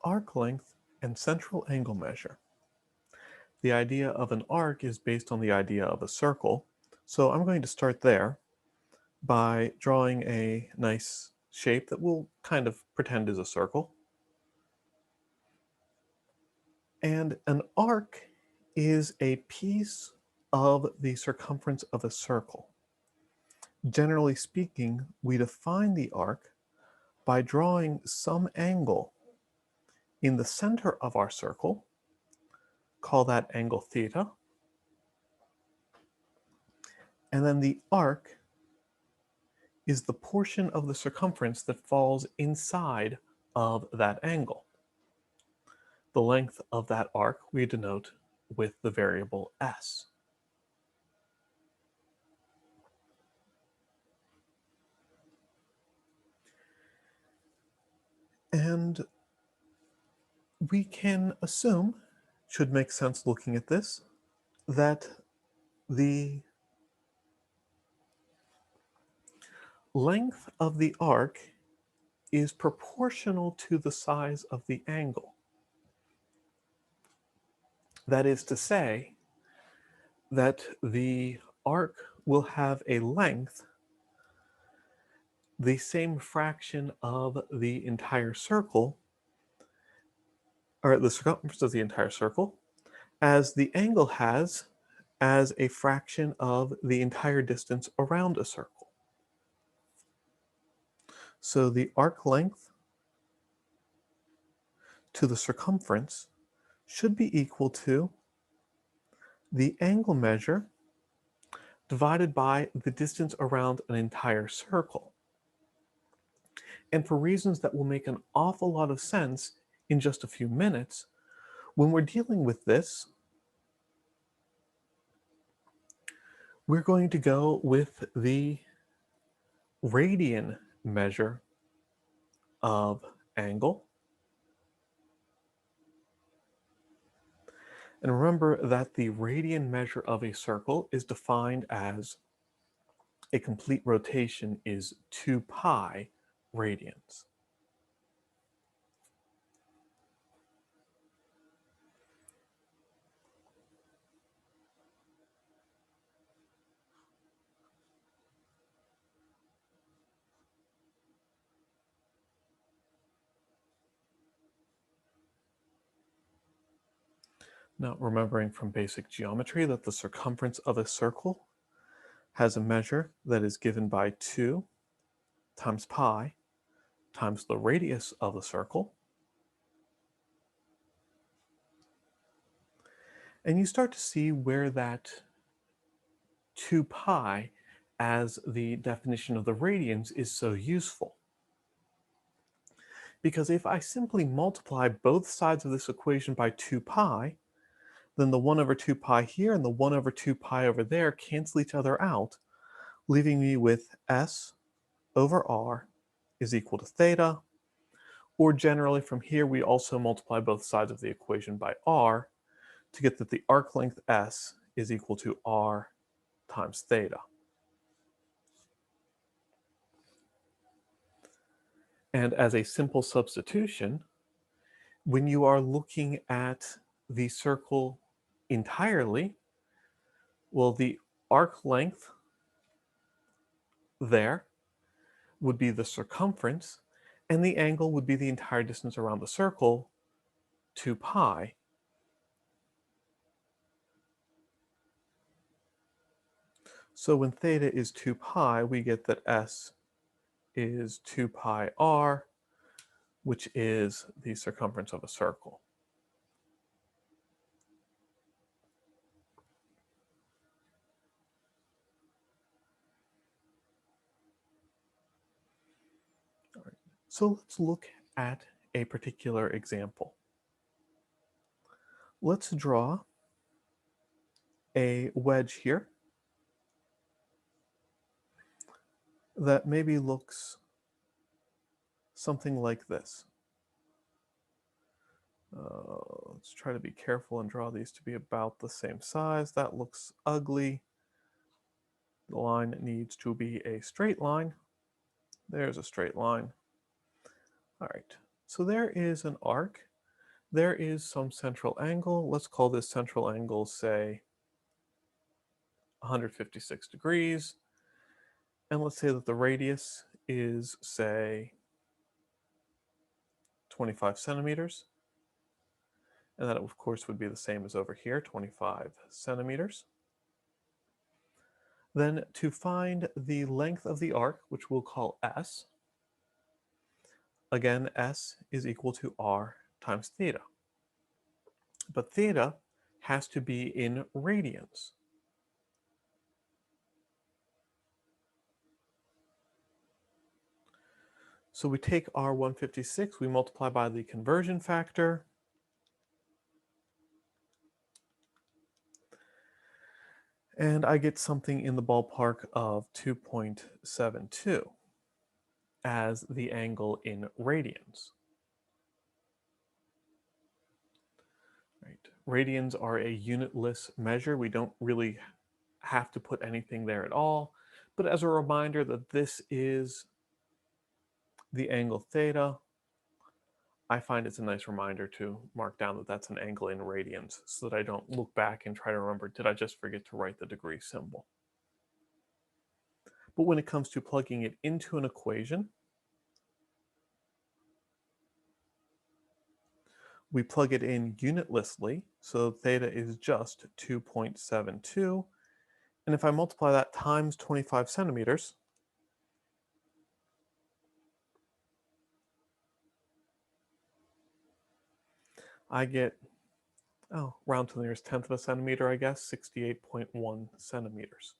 arc length and central angle measure. The idea of an arc is based on the idea of a circle, so I'm going to start there by drawing a nice shape that we'll kind of pretend is a circle. And an arc is a piece of the circumference of a circle. Generally speaking, we define the arc by drawing some angle in the center of our circle, call that angle theta, and then the arc is the portion of the circumference that falls inside of that angle. The length of that arc we denote with the variable s. And we can assume, should make sense looking at this, that the length of the arc is proportional to the size of the angle. That is to say that the arc will have a length the same fraction of the entire circle, or the circumference of the entire circle, as the angle has as a fraction of the entire distance around a circle. So the arc length to the circumference should be equal to the angle measure divided by the distance around an entire circle. And for reasons that will make an awful lot of sense in just a few minutes, when we're dealing with this, we're going to go with the radian measure of angle. And remember that the radian measure of a circle is defined as a complete rotation is 2 pi radians. Now, remembering from basic geometry that the circumference of a circle has a measure that is given by 2 times pi times the radius of the circle. And you start to see where that 2 pi as the definition of the radians is so useful. Because if I simply multiply both sides of this equation by 2 pi, then the 1 over 2 pi here and the 1 over 2 pi over there cancel each other out, leaving me with s over r is equal to theta, or generally from here we also multiply both sides of the equation by r to get that the arc length s is equal to r times theta. And as a simple substitution, when you are looking at the circle entirely, well, the arc length there would be the circumference, and the angle would be the entire distance around the circle, 2 pi. So when theta is 2 pi, we get that s is 2 pi r, which is the circumference of a circle. All right. So let's look at a particular example. Let's draw a wedge here that maybe looks something like this. Let's try to be careful and draw these to be about the same size. That looks ugly. The line needs to be a straight line. There's a straight line. All right, so there is an arc there is some central angle. Let's call this central angle, say, 156 degrees. And let's say that the radius is, say, 25 centimeters. And that, of course, would be the same as over here, 25 centimeters. Then to find the length of the arc, which we'll call S, again, S is equal to R times theta. But theta has to be in radians. So we take our 156, we multiply by the conversion factor, and I get something in the ballpark of 2.72 as the angle in radians. Right. Radians are a unitless measure. We don't really have to put anything there at all. But as a reminder that this is the angle theta, I find it's a nice reminder to mark down that that's an angle in radians so that I don't look back and try to remember, did I just forget to write the degree symbol? But when it comes to plugging it into an equation, we plug it in unitlessly, so theta is just 2.72. And if I multiply that times 25 centimeters, I get, round to the nearest tenth of a centimeter, I guess, 68.1 centimeters.